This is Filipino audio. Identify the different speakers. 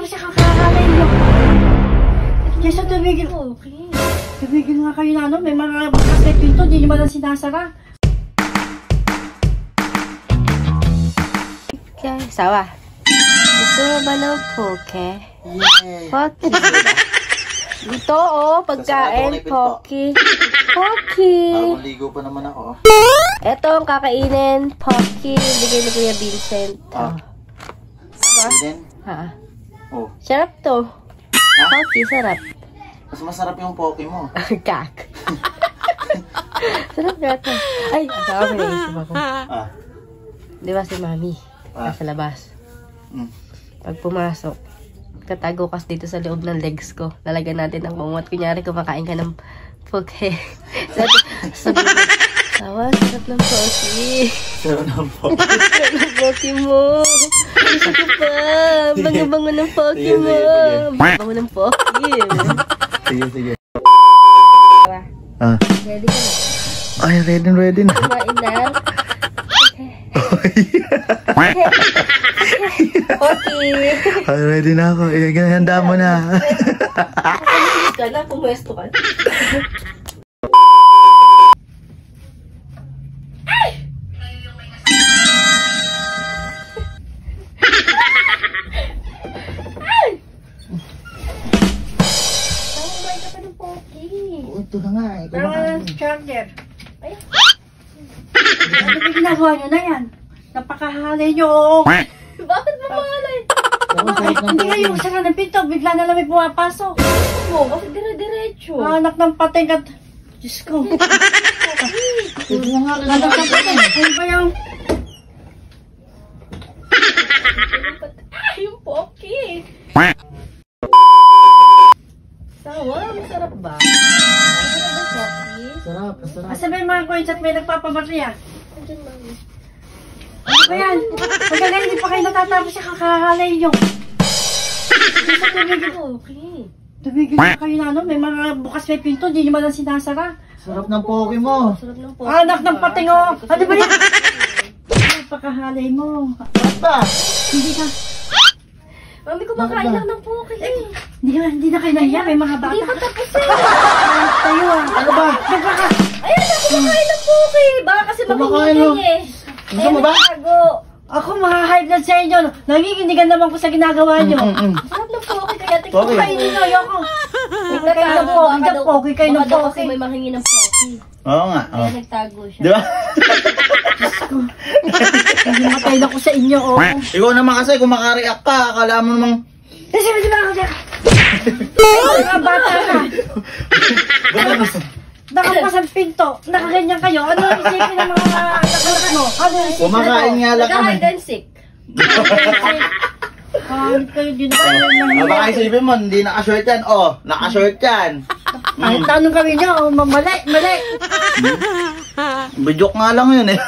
Speaker 1: natatapos siya kakakalay nyo. Kaya sa tumigil. Okay. Tumigil nga kayo na ano. May mga bukas na pinto. Hindi nyo man lang sinasara.
Speaker 2: Okay, sawa. Gusto mo ba ng poke?
Speaker 3: Yay!
Speaker 2: Poke. Dito pagkain, poke. Poke.
Speaker 3: Bagong ligo pa naman ako.
Speaker 2: Ito ang kakainin, poke. Bigay ni Kuya Vincent.
Speaker 3: Din?
Speaker 2: Ha?
Speaker 3: Oh.
Speaker 2: Sarap to. Poke, sarap.
Speaker 3: Mas masarap yung poke mo.
Speaker 2: Kak. Sarap nga to. Ay, saka may naisip ako. Di ba si Mami? Nasa labas. Pag pumasok, tatago kas dito sa loob ng legs ko. Lalagyan natin ng kumot. Kunyari, kumakain ka ng poke. Sabi mo, sawa, sarap ng poke.
Speaker 3: Sarap ng poke.
Speaker 2: Sarap ng poke mo. Gusto ko pa. Bango-bango ng poke mo. Bango ng poke.
Speaker 3: Sige, sige.
Speaker 2: Ready ka na?
Speaker 3: Ay, ready na.
Speaker 2: Kumain na. Okay.
Speaker 3: Ay, ready na ako. Handa mo na.
Speaker 2: Pumulis ka na, pumuesto ka. Kumain ka pa ng poke.
Speaker 3: Ito na nga.
Speaker 1: Pero nga charger. Ay. Ano ba ginagawa nyo na yan? Napakahalay nyo.
Speaker 2: Bakit mo mahalay?
Speaker 1: Hindi nga yung sara ng pinto. Bigla na lang may pumapasok.
Speaker 2: Oo, kasi dire-diretso.
Speaker 1: Anak ng pating at... Diyos ko.
Speaker 3: Ito na nga.
Speaker 1: Anak ng pating. Ano ba yung...
Speaker 2: Yung poke. Sawa, masarap ba? Masarap ba poke?
Speaker 3: Sarap, sarap.
Speaker 1: Asa ba yung mga coins at may nagpapabatriya?
Speaker 2: Andiyan, Mami.
Speaker 1: Ano ba yan? Pagkaga hindi pa kayo natatapos siya kakahalay nyo. Sa tumigil.
Speaker 2: Okay.
Speaker 1: Tumigil na kayo na ano. May mga bukas may pinto. Hindi nyo man lang sinasara.
Speaker 3: Sarap ng poke mo.
Speaker 2: Sarap ng poke.
Speaker 1: Anak ng pating o. Ano ba yan? Ay, pagkahalay mo.
Speaker 3: Sarap ba?
Speaker 1: Hindi ka...
Speaker 2: Mami, kumakain lang ng poke eh.
Speaker 1: Hindi na kayo nahiya. May mga bata.
Speaker 2: Hindi pa tapos eh.
Speaker 1: Tayo ah.
Speaker 3: Ano ba?
Speaker 1: Nagkaka...
Speaker 2: Ayun na, kumakain ng poke. Baka kasi
Speaker 3: Kumakain,
Speaker 2: makinig eh.
Speaker 3: Gusto mo ba?
Speaker 1: Ako mga-high blood sa inyo. Nanginginig naman ko sa ginagawa nyo.
Speaker 2: Sarap ng poke kaya tignan
Speaker 3: Poke.
Speaker 2: mo.
Speaker 1: Kainin nyo. Ayoko. Tingnan kayo ng poke. Poke kayo ng
Speaker 2: Baka daw kasi
Speaker 1: poke.
Speaker 2: may mahingi ng poke.
Speaker 3: Oo nga.
Speaker 2: Kaya nagtago siya.
Speaker 3: Di ba?
Speaker 1: Hindi matay na ko sa inyo. Oh.
Speaker 3: Ikaw naman kasi kung makareact ka, akala mo namang...
Speaker 1: Kasi di ba ako dyan? Mga bata ka. Nakapasang pinto. Nakaganyan kayo. Ano ang isipin ng mga nakalat mo? Ano ang isipin
Speaker 3: Kumakain nga lang kami.
Speaker 2: Nag-hide and seek.
Speaker 1: Kahit kayo din kayo
Speaker 3: Baka isipin mo, hindi naka-short yan. Oh, naka-short yan.
Speaker 1: Kahit tanong kami nyo. Mali.
Speaker 3: Bidyok nga lang yun eh.